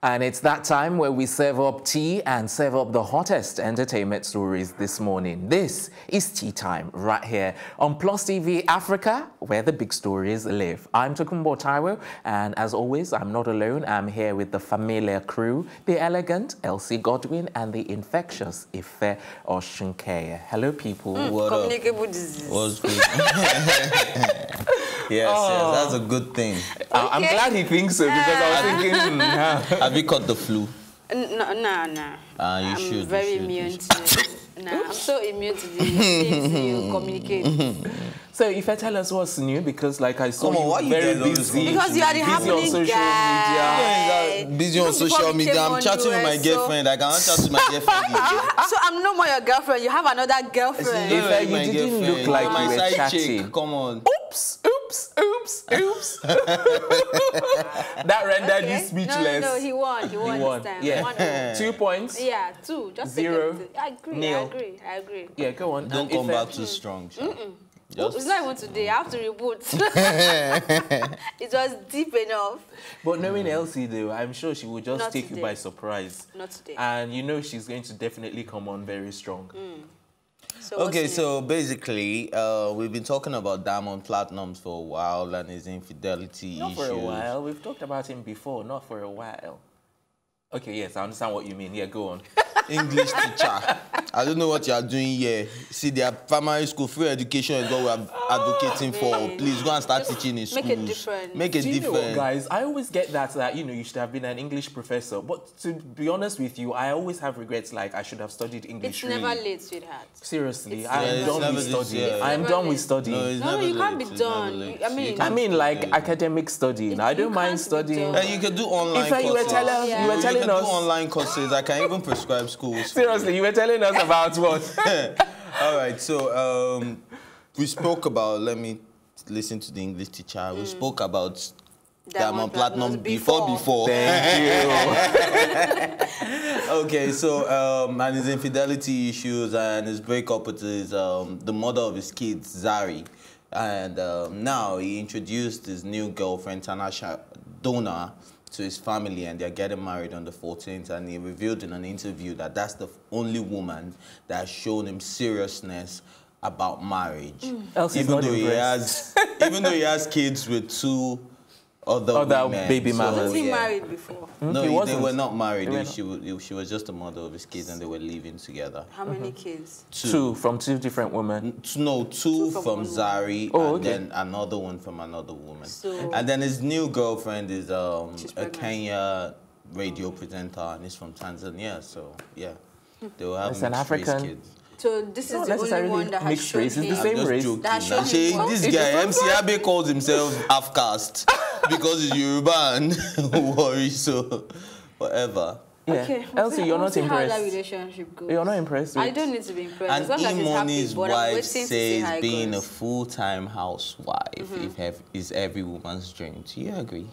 And it's that time where we serve up tea and serve up the hottest entertainment stories this morning. This is Tea Time right here on Plus TV Africa, where the big stories live. I'm Tokumbo Taiwo, and as always, I'm not alone. I'm here with the familiar crew, the elegant Elsie Godwin and the infectious Ife Oshunkeye. Hello, people. What Communicable disease. What's good? Yes, that's a good thing. I'm glad he thinks so, because I was thinking, Have you caught the flu? No. You should. I'm very immune to it. I'm so immune to the things you communicate. So, if I tell us what's new, because like I saw you you very guys busy. Because you are the busy on happening social guy. media. Busy on social media. I'm chatting with my girlfriend. I cannot chat with my girlfriend. So I'm no more your girlfriend. You have another girlfriend. If you didn't look like my you were side chatting. chick. Come on. Oops. That rendered you speechless. No, he won. He won this time. Yeah. 2 points. Yeah, 2. Just 0. I agree. Yeah, go on. Don't come back too strong. It's not even today. I have to reboot. It was deep enough. But knowing Elsie, though, I'm sure she will just Not take you today. by surprise. Not today. And you know she's going to definitely come on very strong. Okay, so basically, we've been talking about Diamond Platnumz for a while and his infidelity Not issues. for a while. We've talked about him before. Not for a while. Okay, yes, I understand what you mean. Yeah, go on. English teacher. I don't know what you are doing here. See, their primary school free education is what we're advocating for. Please go and start teaching in schools. Make a difference. Make a Do you know what, difference. guys? I always get that, you should have been an English professor. But to be honest with you, I always have regrets, like I should have studied English. It's never late, sweetheart. Seriously, Yeah, I'm done with studying. yeah. I'm Never done with late. studying. No, it's No, never you can't late. be It's never done. late. I mean, like academic studying. I don't You mind can't be studying. done. And you can do online In fact, courses. you were telling Yeah. you were You telling can us do online courses. I can even prescribe schools. seriously. You were telling us about what? All right, so we spoke about, let me listen to the English teacher. We spoke about Diamond Platnumz before. Thank you. Okay, so and his infidelity issues and his breakup with his the mother of his kids, Zari, and now he introduced his new girlfriend, Tanasha Donna, to his family, and they're getting married on the 14th. And he revealed in an interview that that's the only woman that has shown him seriousness about marriage. Elsie's Even not though impressed. even though he has kids with 2 other women. baby mamas. Was he yeah. married before? No, He they wasn't. were not married. They were She was just the mother of his kids, and they were living together. How many kids? 2 from 2 different women. No, 2 from from one Zari, Oh, and okay. then another one from another woman. So- and then his new girlfriend is She's a pregnant. Kenya radio presenter, and he's from Tanzania. So yeah, they will have It's an mixed race African. kids. So this Not is the only necessarily one that has mixed shown race, it's the him. same I'm just race. joking. That showed I'm saying him this what? guy, MC Abe, calls himself half caste because he's Yoruba and Buhari, so whatever. Yeah. Okay, Elsie, you're we'll not see how that impressed. relationship goes. You're not impressed. I with- don't need to be impressed. And as long as he's happy, Imoni's but I'm wife waiting to see how says it being a goes. full-time housewife is every woman's dream. Do you agree?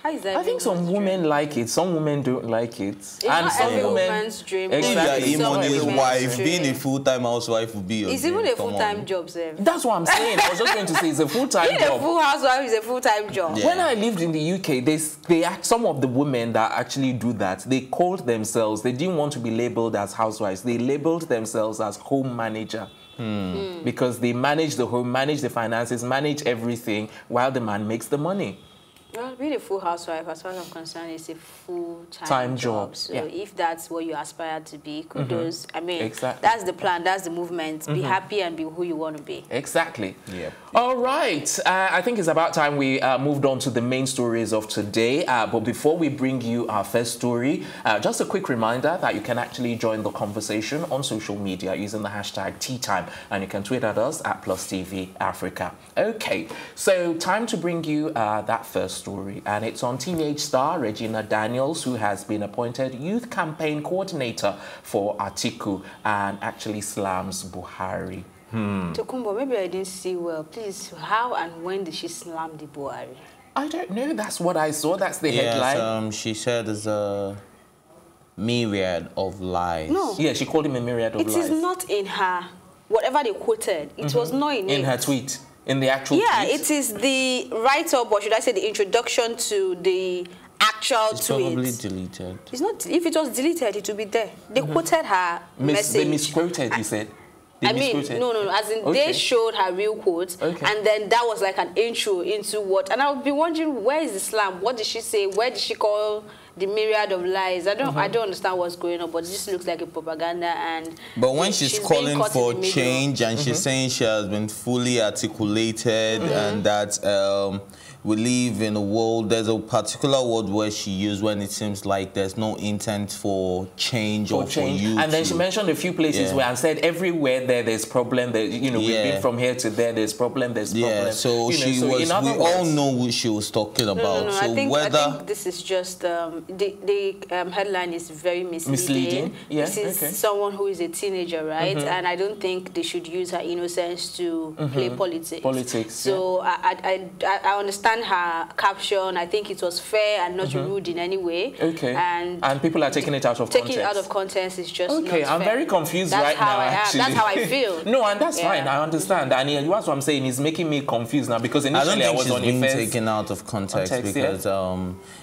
How is that? I think some everyone's women dream? like it, some women don't like it. It's not every woman's dream. If Exactly. you're Some Imoni's women's wife, dream. being a full-time housewife would be your It's dream. even a Come full-time on. job, sir. That's what I'm saying. I was just going to say it's a full-time Being a job. full housewife is a full-time job. Yeah. When I lived in the UK, some of the women that actually do that, they called themselves, they didn't want to be labeled as housewives. They labeled themselves as home manager. Because they manage the home, manage the finances, manage everything while the man makes the money. Well, being a full housewife, as far as I'm concerned, is a full-time Time job. job, So yeah. if that's what you aspire to be, kudos. I mean, Exactly. that's the plan, that's the movement. Be happy and be who you want to be. Exactly. Yep. All right. I think it's about time we moved on to the main stories of today. But before we bring you our first story, just a quick reminder that you can actually join the conversation on social media using the hashtag #TeaTime, and you can tweet at us at +TV Africa. Okay, so time to bring you that first story, and it's on teenage star Regina Daniels, who has been appointed youth campaign coordinator for Atiku and actually slams Buhari. Tokumbo, maybe I didn't see well. Please, how and when did she slam the Buhari? I don't know. That's what I saw. That's the Yes, headline. she said there's a myriad of lies. No. Yeah, she called him a myriad of It lies. is not in her, whatever they quoted. It was not in In it. her tweet. In the actual Yeah, tweet? it is the write-up, or should I say the introduction to the actual It's tweet. probably deleted. It's not. If it was deleted, it would be there. They quoted her They message. misquoted, you said? They I mean, misquoted? no. As in, Okay. they showed her real quotes, and then that was like an intro into what. And I would be wondering, where is Islam? What did she say? Where did she call the myriad of lies? I don't understand what's going on, but it just looks like a propaganda. And But when she's being calling caught for in the middle. change and she's saying she has been fully articulated and that we live in a world, there's a particular word where she used when it seems like there's no intent for change or for you. And then she mentioned a few places where and said everywhere there's problem. That we've been from here to there. There's problem. There's problem. Yeah, so she was. We all know what she was talking about. No, so I think this is just the headline is very misleading. Yeah, this is someone who is a teenager, right? And I don't think they should use her innocence to play politics. So I understand her caption. I think it was fair and not rude in any way. Okay. And people are taking it out of context. Taking it out of context is just okay. not I'm fair. very confused That's right how now. Actually, that's how I feel. No, and that's fine. I understand. And that's what I'm saying. It's making me confused now because initially I was don't on think she's being taken out of context because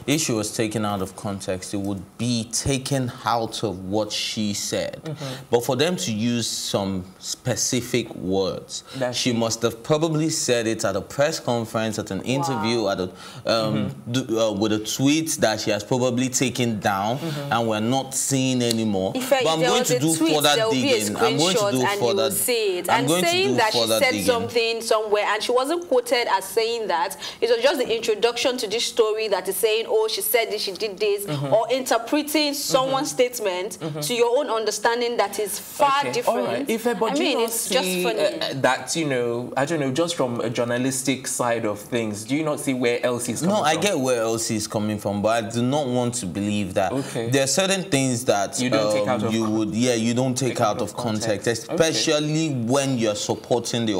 if she was taken out of context, it would be taken out of what she said. But for them to use some specific words, she must have probably said it at a press conference, at an interview, at a, with a tweet that she has probably taken down and we're not seeing anymore. But I'm going to do further digging. I'm going to do further digging. And saying that she said something somewhere and she wasn't quoted as saying that. It was just the introduction to this story that is saying, oh, she said this, she did this, or interpreting someone's statement to your own understanding that is far different. All right. But I mean, it's just funny. That, I don't know, just from a journalistic side of things, do you not see where Elsie is coming from? No, I get where Elsie is coming from, but I do not want to believe that there are certain things that you don't take out of you don't take out of context, especially when you're supporting the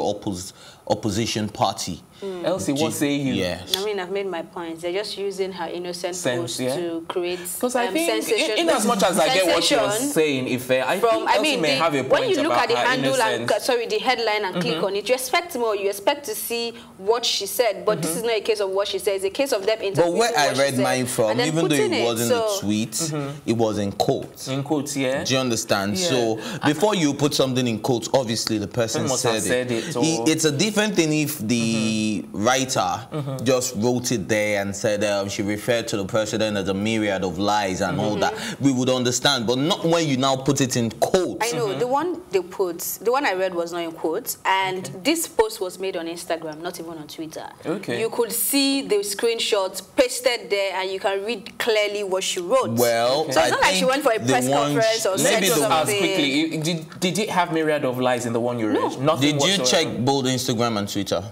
opposition party. Elsie, what say you? Yes. I mean, I've made my points. They're just using her innocent post to create because I think, sensation. in as much as I get what she was saying, I think Elsie may have a point when you look at the her handle innocence. and the headline and click on it, you expect more. You expect to see what she said, but this is not a case of what she said. It's a case of them interpreting. But where I read mine from, even though it wasn't a tweet, it was in quotes. In quotes, yeah. Do you understand? Yeah. So before you put something in quotes, obviously the person said it. It's a different thing if the writer just wrote it there and said she referred to the president as a myriad of lies and all that. We would understand, but not when you now put it in quotes. I know the one they put, the one I read was not in quotes, and this post was made on Instagram, not even on Twitter. Okay. You could see the screenshots pasted there, and you can read clearly what she wrote. Well, so it's not like she went for a press conference or said something. Quickly, did it have myriad of lies in the one you read? No. Nothing Did you whatsoever. check both Instagram and Twitter?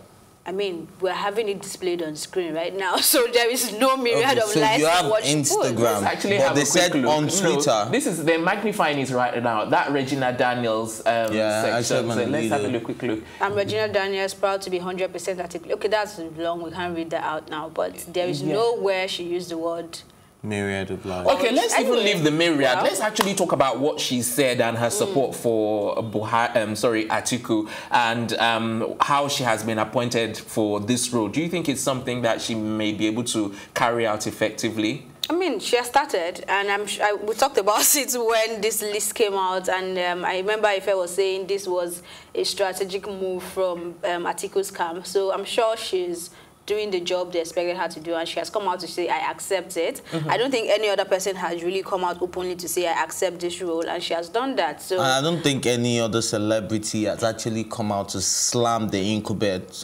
I mean, we're having it displayed on screen right now, so there is no myriad of so lies. you have on what Instagram, but they said on Twitter. This is they're magnifying it right now. That Regina Daniels section. So let's have a quick look. I'm Regina Daniels, proud to be 100% articulate. Okay, that's long. We can't read that out now, but there is nowhere she used the word myriad of lies. Okay, let's even leave the myriad. Let's actually talk about what she said and her support for Buhari, Atiku, and how she has been appointed for this role. Do you think it's something that she may be able to carry out effectively? I mean, she has started, and we talked about it when this list came out, and I remember Ife was saying this was a strategic move from Atiku's camp, so I'm sure she's doing the job they expected her to do, and she has come out to say, I accept it. I don't think any other person has really come out openly to say, I accept this role, and she has done that. So and I don't think any other celebrity has actually come out to slam the incumbent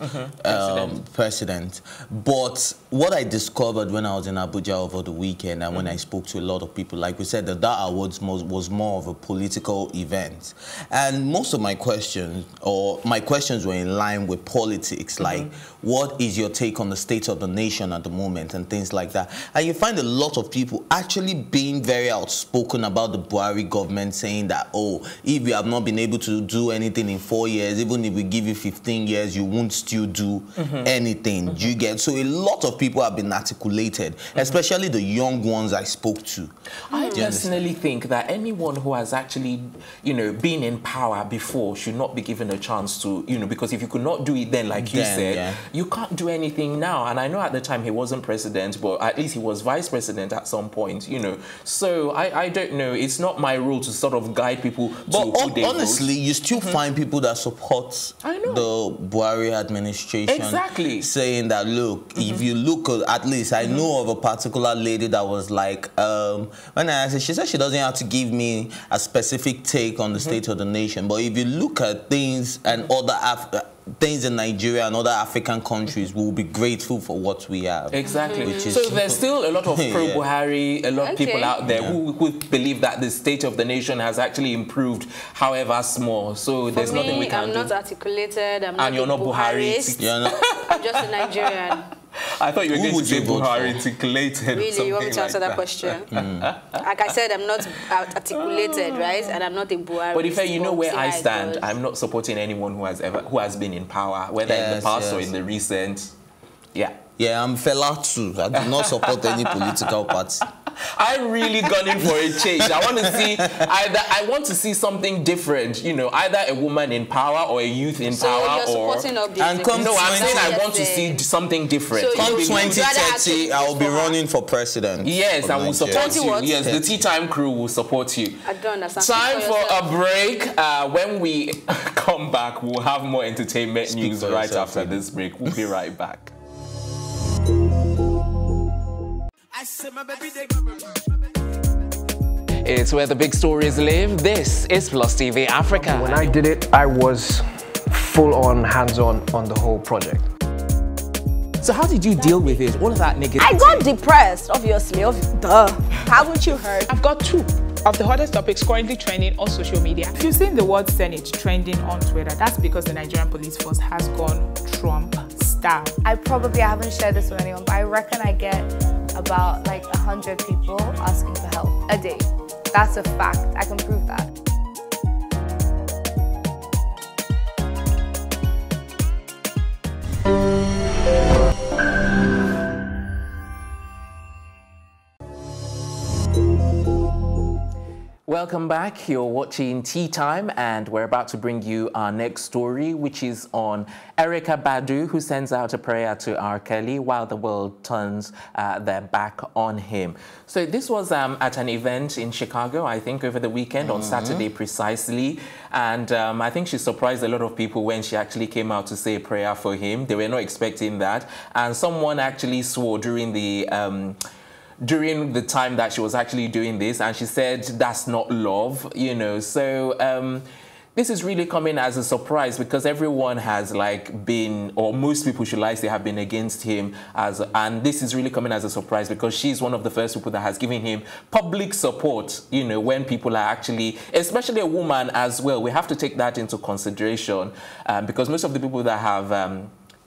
president. But what I discovered when I was in Abuja over the weekend and when I spoke to a lot of people, like we said, that awards was more of a political event. And most of my questions, were in line with politics, like, what is your take take on the state of the nation at the moment and things like that. And you find a lot of people actually being very outspoken about the Buhari government, saying that, oh, if you have not been able to do anything in 4 years, even if we give you 15 years, you won't still do anything. You get? So a lot of people have been articulated, especially the young ones I spoke to. I personally think that anyone who has actually, you know, been in power before should not be given a chance to, you know, because if you could not do it then, like you said, you can't do anything now. And I know at the time he wasn't president, but at least he was vice president at some point, you know. So I don't know. It's not my role to sort of guide people to who they honestly, you still find people that support the Buhari administration. Exactly. Saying that, look, if you look, at least I know of a particular lady that was like, when I asked her, she said she doesn't have to give me a specific take on the state of the nation. But if you look at things and other things in Nigeria and other African countries, will be grateful for what we have. Exactly. Which is, so there's still a lot of pro-Buhari, a lot of people out there who believe that the state of the nation has actually improved, however small. So for there's nothing we can do. I'm not articulated. I'm not and you're not Buhari. I'm just a Nigerian. I thought you were going to say Buhari articulated. Really? You want me to answer that question? Like I said, I'm not articulated, right? And I'm not a Buhari. But if you know where I stand, I'm not supporting anyone who has been in power, whether in the past or in the recent. Yeah, I'm fella too. I do not support any political party. I'm really gunning for a change. I want to see something different. You know, either a woman in power or a youth in power. You're supporting objectives. No, I'm saying I want to see something different. So come 2030, I will be running for president. Yes, I will support you. Yes, the Tea Time crew will support you. I don't understand. Time for a break. When we come back, we'll have more entertainment news right after this break. We'll be right back. It's where the big stories live. This is Plus TV Africa. When I did it, I was full on, hands-on on the whole project. So how did you deal with it? All of that negativity? I got depressed, obviously. Duh. Haven't you heard? I've got 2 of the hottest topics currently trending on social media. If you've seen the word Senate trending on Twitter, that's because the Nigerian police force has gone Trump style. I haven't shared this with anyone, but I reckon I get about like 100 people asking for help a day. That's a fact. I can prove that. Welcome back. You're watching Tea Time, and we're about to bring you our next story, which is on Erykah Badu, who sends out a prayer to R. Kelly while the world turns their back on him. So this was at an event in Chicago, I think, over the weekend, on Saturday precisely. And I think she surprised a lot of people when she actually came out to say a prayer for him. They were not expecting that. And someone actually swore during the time that she was actually doing this, and she said that's not love, you know. So this is really coming as a surprise, because everyone has been, or most people should say, have been against him, and this is really coming as a surprise because she's one of the first people that has given him public support, you know, when people are actually, especially a woman as well. We have to take that into consideration, because most of the people that have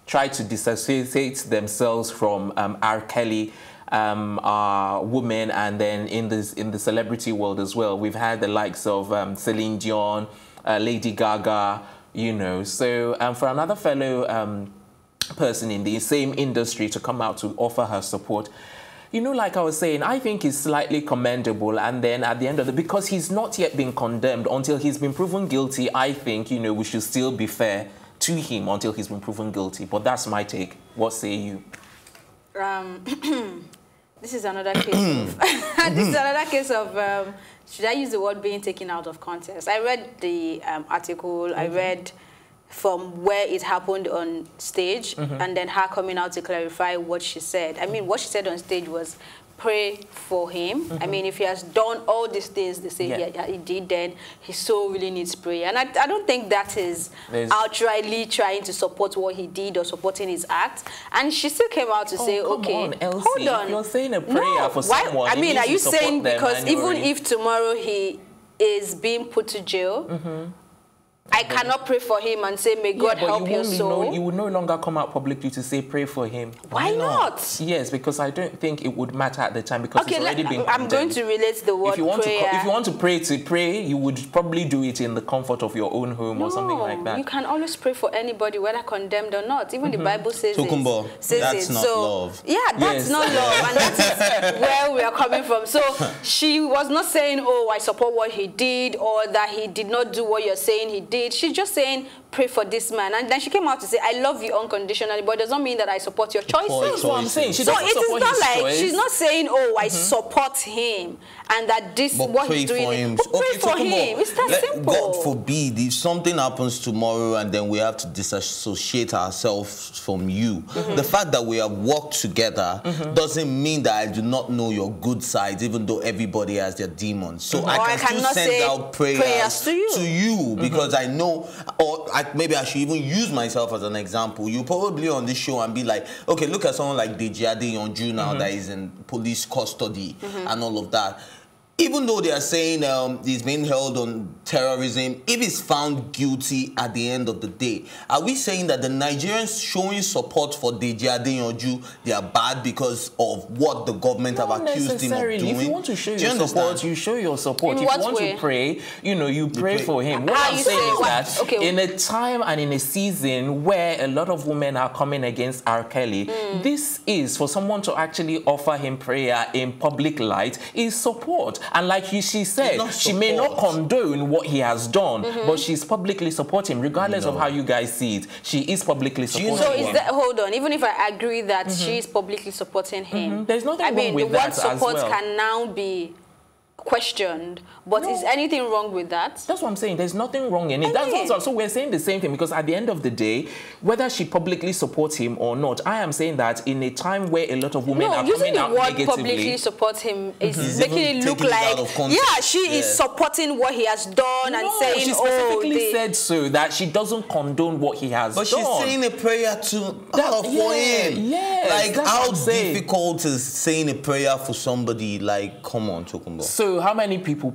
tried to disassociate themselves from R. Kelly are women, and then in the celebrity world as well, we've had the likes of Celine Dion, Lady Gaga, you know. So for another fellow person in the same industry to come out to offer her support, you know, like I was saying, I think it's slightly commendable. And then at the end of because he's not yet been condemned, until he's been proven guilty, I think, you know, we should still be fair to him until he's been proven guilty. But that's my take. What say you? This is another case of should I use the word being taken out of context? I read the article. I read from where it happened on stage, and then her coming out to clarify what she said. I mean, what she said on stage was, pray for him. I mean, if he has done all these things they say he did, then he so really needs prayer. And I don't think that is outrightly trying to support what he did or supporting his act. And she still came out to say, okay, hold on. You're saying a prayer for someone. I mean, are you saying because even if tomorrow he is being put to jail, I cannot pray for him and say, may God help your soul. You would no longer come out publicly to say, pray for him. Why not? Yes, because I don't think it would matter at the time because it's already been I'm going to relate the word prayer. If you want to pray, you would probably do it in the comfort of your own home or something like that. You can always pray for anybody, whether condemned or not. Even the Bible says Tokumbo, that's not love. Yeah, that's not love. And that is where we are coming from. So she was not saying, oh, I support what he did, or that he did not do what you're saying he did. She's just saying, pray for this man. And then she came out to say, I love you unconditionally, but it does not mean that I support your choices. That's what I'm saying. So it is not like, she's not saying, oh, I support him, and that this is what he's doing. But pray for him. It's that simple. God forbid, if something happens tomorrow and then we have to disassociate ourselves from you, the fact that we have worked together doesn't mean that I do not know your good sides, even though everybody has their demons. So I can still send out prayers to you because I know, or maybe I should even use myself as an example. You probably on this show and be like, okay, look at someone like Regina Daniels now that is in police custody and all of that. Even though they are saying he's being held on terrorism, if he's found guilty at the end of the day, are we saying that the Nigerians showing support for Regina Daniels, they are bad because of what the government have accused him of doing? If you want to show your support, you show your support. If you want to pray, you pray for him. What I'm saying is that in a time and in a season where a lot of women are coming against R. Kelly, this is for someone to actually offer him prayer in public light is support. And like she said, she may not condone what he has done, but she's publicly supporting, regardless of how you guys see it. She is publicly supporting So is that, hold on, even if I agree that she is publicly supporting him, there's nothing wrong with that as well. The word support can now be questioned, but is anything wrong with that? That's what I'm saying. There's nothing wrong in it. So we're saying the same thing, because at the end of the day, whether she publicly supports him or not, I am saying that in a time where a lot of women are coming out negatively, using the word publicly support him is making it look like, she is supporting what he has done and saying, she specifically said so, that she doesn't condone what he has done. But she's saying a prayer for him. Like, how difficult is saying a prayer for somebody? Like, come on, Tokumbo. So how many people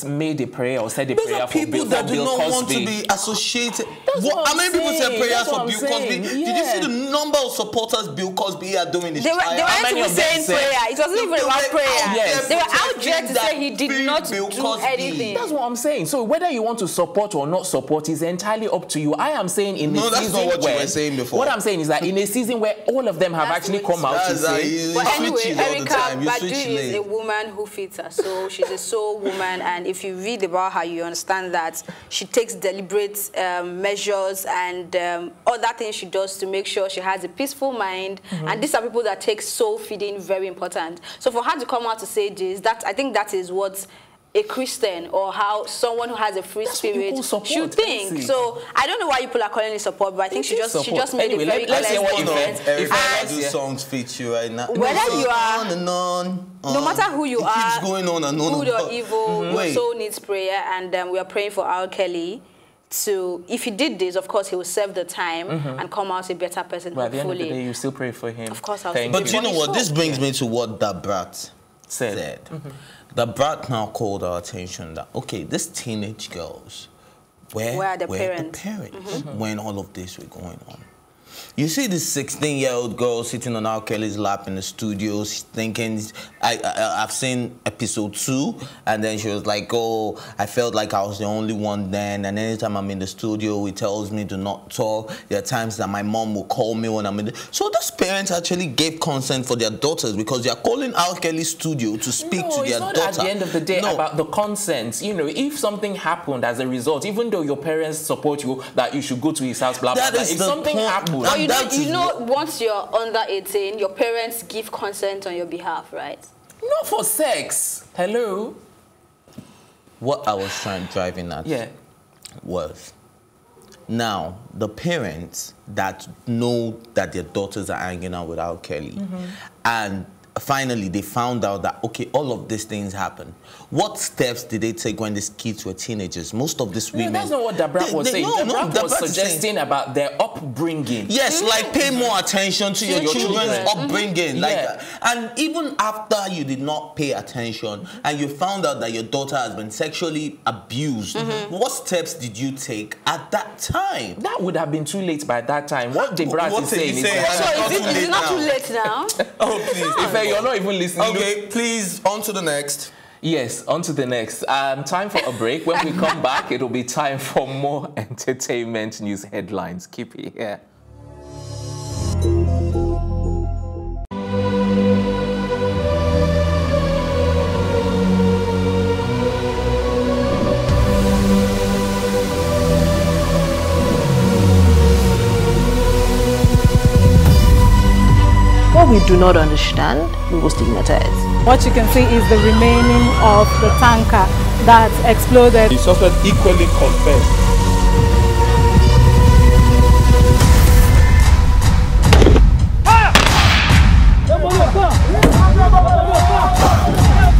made a prayer or said a prayer for Bill Cosby? Those are people that do not want to be associated. How many people said prayers for Bill Cosby? Did you see the number of supporters Bill Cosby had doing his trial? They weren't even saying prayer. It wasn't even about prayer. They were out there to say he did not do anything. That's what I'm saying. So whether you want to support or not support is entirely up to you. I am saying in the season that's not what you were saying before. What I'm saying is that in a season where all of them have actually come out to say... But anyway, Erykah Badu is a woman who fits her soul. She's a soul woman, and if you read about her, you understand that she takes deliberate measures and other things she does to make sure she has a peaceful mind. And these are people that take soul feeding very important. So for her to come out to say this, I think that is what a Christian or how someone who has a free spirit should think. So I don't know why people are calling it support, but I think she just made it very clear. If I do songs fit you right now, whether you are no matter who you are, going on and on, good or evil, your soul needs prayer, and we are praying for R. Kelly. So if he did this, of course, he will serve the time and come out a better person. Well, at the end of the day, you still pray for him. Of course, I'll But you know what? This brings me to what that brat said. The brat now called our attention that, okay, these teenage girls, where are the parents when all of this was going on? You see this 16-year-old girl sitting on R. Kelly's lap in the studio, thinking, I've seen episode 2, and then she was like, oh, I felt like I was the only one then, and anytime I'm in the studio, he tells me to not talk. There are times that my mom will call me when I'm in the... So those parents actually gave consent for their daughters because they are calling R. Kelly's studio to speak to their daughter. It's not at the end of the day about the consent. You know, if something happened as a result, even though your parents support you, that you should go to his house, blah, blah, blah. If something happened... You know, once you're under 18, your parents give consent on your behalf, right? Not for sex. Hello? What I was driving at was, now, the parents that know that their daughters are hanging out with R. Kelly, and finally they found out that, okay, all of these things happen. What steps did they take when these kids were teenagers? Most of these women... No, that's not what Dabra was saying. Dabra was suggesting about their upbringing. Yes, like pay more attention to your children's upbringing. Like, and even after you did not pay attention and you found out that your daughter has been sexually abused, what steps did you take at that time? That would have been too late by that time. What Dabra is saying is... Is it not too late now? Oh, please. If you're not even listening... Okay, please, on to the next. Yes, on to the next. Time for a break. When we come back, it'll be time for more entertainment news headlines. Keep it here. What we do not understand, we will stigmatize. What you can see is the remaining of the tanker that exploded. The suspect equally confessed.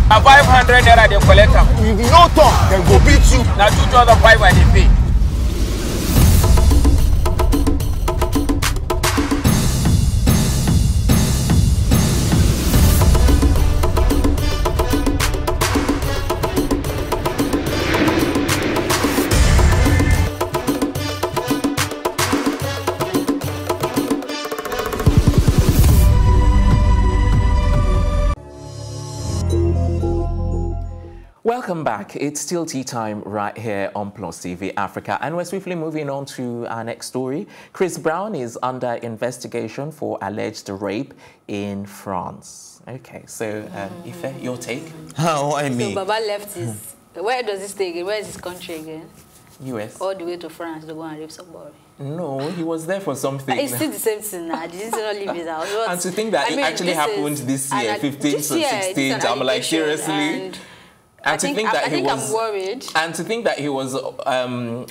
A 500 naira they collect them. No talk, then go beat you. Now 2,500 and they pay. Welcome back. It's still tea time right here on Plus TV Africa. And we're swiftly moving on to our next story. Chris Brown is under investigation for alleged rape in France. Okay, so Ife, your take? How I mean? So Baba left his... Where does he stay again? Where is his country again? US. All the way to France to go and rape somebody. No, he was there for something. It's still the same thing now. Did he not leave his house? And to think that it actually happened this year, 15th or 16th, I'm like, seriously? And I think I'm worried. And to think that he was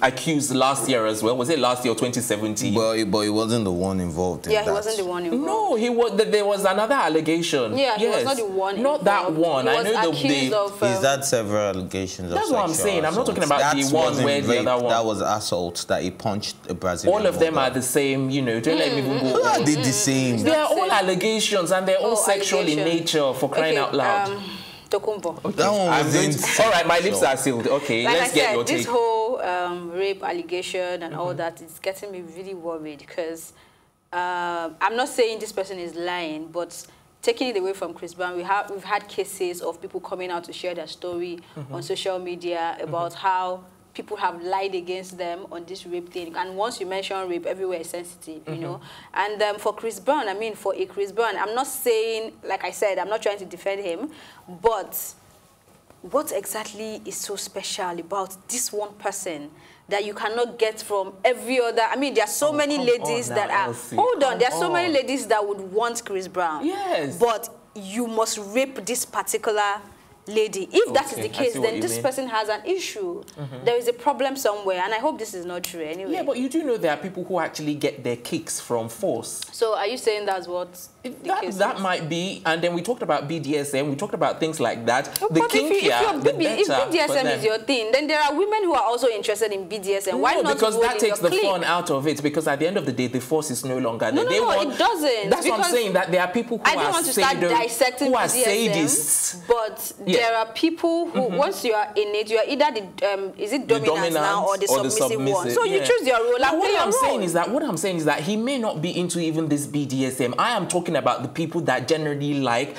accused last year as well. Was it last year or 2017? But he wasn't the one involved in that. Yeah, he wasn't the one involved. No, he was. There was another allegation. Yeah, he was not the one Not that one. I know he's had several allegations of That's what I'm saying. assault. I'm not talking about the one where the other one. That was assault, that he punched a Brazilian. All of them are the same, you know. Don't let me even go. They did the same. They are all allegations and they're all sexual in nature, for crying out loud. Tokumbo. Okay. All right, my lips are sealed. Okay, like let's get your take. This whole rape allegation and all that is getting me really worried because I'm not saying this person is lying, but taking it away from Chris Brown, we've had cases of people coming out to share their story on social media about how people have lied against them on this rape thing. And once you mention rape, everywhere is sensitive, you know. And for Chris Brown, I mean, for a Chris Brown, I'm not saying, like I said, I'm not trying to defend him, but what exactly is so special about this one person that you cannot get from every other? I mean, there are so many ladies that are... Hold on, there are so many ladies that would want Chris Brown. Yes. But you must rape this particular lady. If that is the case, then this person has an issue. There is a problem somewhere, and I hope this is not true anyway. Yeah, but you do know there are people who actually get their kicks from force. So are you saying that's what that might be? And then we talked about BDSM, we talked about things like that. No, the but kinkier, if BDSM is your thing, then there are women who are also interested in BDSM. No, why not? Because that takes the fun out of it. Because at the end of the day, the force is no longer there. No, it doesn't. That's what I'm saying. That there are people who I don't want to start dissecting BDSM, sadists, but there are people who, once you are in it, you are either the is it dominant now or the submissive one. So you choose your role. What I'm saying is that he may not be into even this BDSM. I am talking about the people that generally like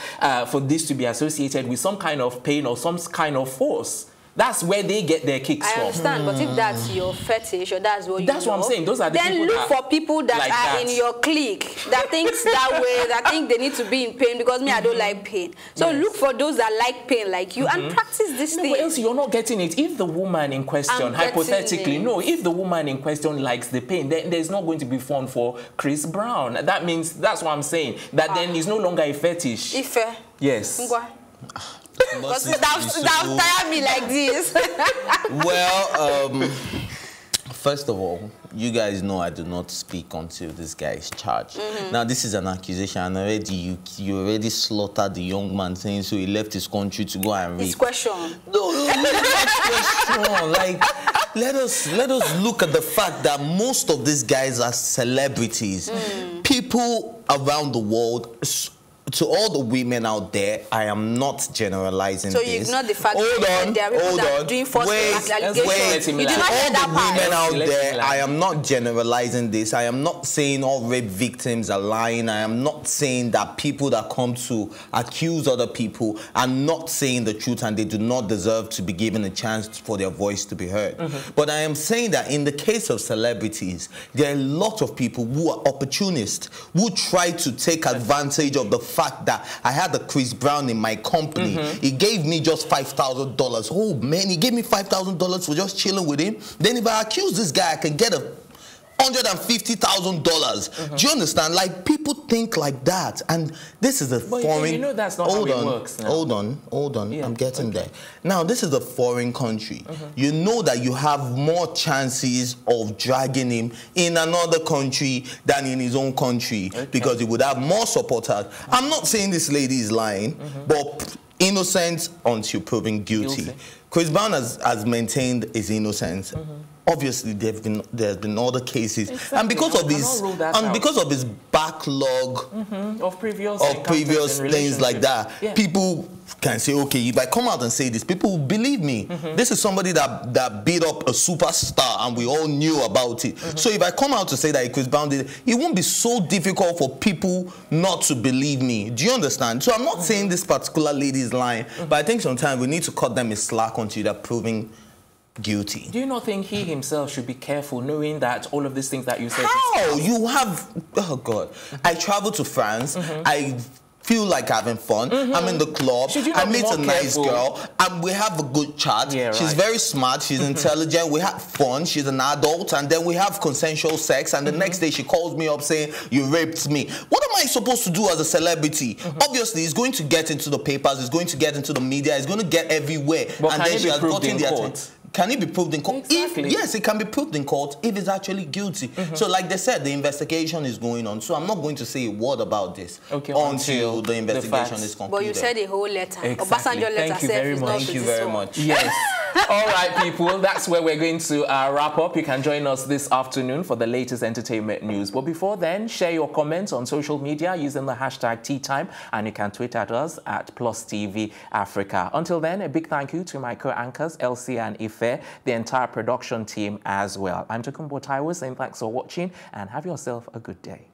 for this to be associated with some kind of pain or some kind of force. That's where they get their kicks from. I understand, but if that's your fetish or that's what you what I'm saying. Those are the then people look for people that are in your clique that thinks that way, that think they need to be in pain because me, I don't like pain. So look for those that like pain like you and practice this thing. But else you're not getting it. If the woman in question, hypothetically, if the woman in question likes the pain, then there's not going to be fun for Chris Brown. That means, that's what I'm saying, that then it's no longer a fetish. Yes. Because that tire me like this. Well, First of all, you guys know I do not speak until this guy is charged. Now, this is an accusation, and already you already slaughtered the young man, saying so he left his country to go and rape. It's question. No, question. Like, let us look at the fact that most of these guys are celebrities. People around the world. To all the women out there, I am not generalizing this. So you ignore the fact that there are people that are doing false allegations. You do not all hear that the part. women out there, I am not generalizing this. I am not saying all rape victims are lying. I am not saying that people that come to accuse other people are not saying the truth and they do not deserve to be given a chance for their voice to be heard. But I am saying that in the case of celebrities, there are a lot of people who are opportunists, who try to take advantage of the fact that I had a Chris Brown in my company. He gave me just $5,000. Oh man, he gave me $5,000 for just chilling with him. Then if I accuse this guy, I can get a $150,000. Do you understand? Like, people think like that, and this is a foreign. You know that's not how it works. Now. Hold on. Yeah, I'm getting there. Now, this is a foreign country. You know that you have more chances of dragging him in another country than in his own country because he would have more supporters. I'm not saying this lady is lying, but innocent until proven guilty. Chris Brown has maintained his innocence. Obviously, there's been other cases, and because of his backlog of previous things like that, people can say, okay, if I come out and say this, people will believe me. This is somebody that beat up a superstar, and we all knew about it. So if I come out to say that Chris Brown did it, it won't be so difficult for people not to believe me. Do you understand? So I'm not saying this particular lady is lying, but I think sometimes we need to cut them a slack until they're proving guilty. Do you not think he himself should be careful, knowing that all of these things that you said? How? You have... Oh, God. I traveled to France. I feel like having fun. I'm in the club. I meet a nice girl, and we have a good chat. She's very smart. She's intelligent. We have fun. She's an adult, and then we have consensual sex. And the next day, she calls me up saying, "You raped me." What am I supposed to do as a celebrity? Obviously, it's going to get into the papers. It's going to get into the media. It's going to get everywhere. But and can then it be proved in court? Can it be proved in court? Exactly. Yes, it can be proved in court if it's actually guilty. So like they said, the investigation is going on. So I'm not going to say a word about this until the investigation is concluded. But you said a whole letter. Exactly. Thank you very much. Thank you very much. Yes. All right, people, that's where we're going to wrap up. You can join us this afternoon for the latest entertainment news. But before then, share your comments on social media using the hashtag #TeaTime, and you can tweet at us at +TV Africa. Until then, a big thank you to my co-anchors, Elsie and Ife, the entire production team as well. I'm Tokumbo Taiwo saying thanks for watching and have yourself a good day.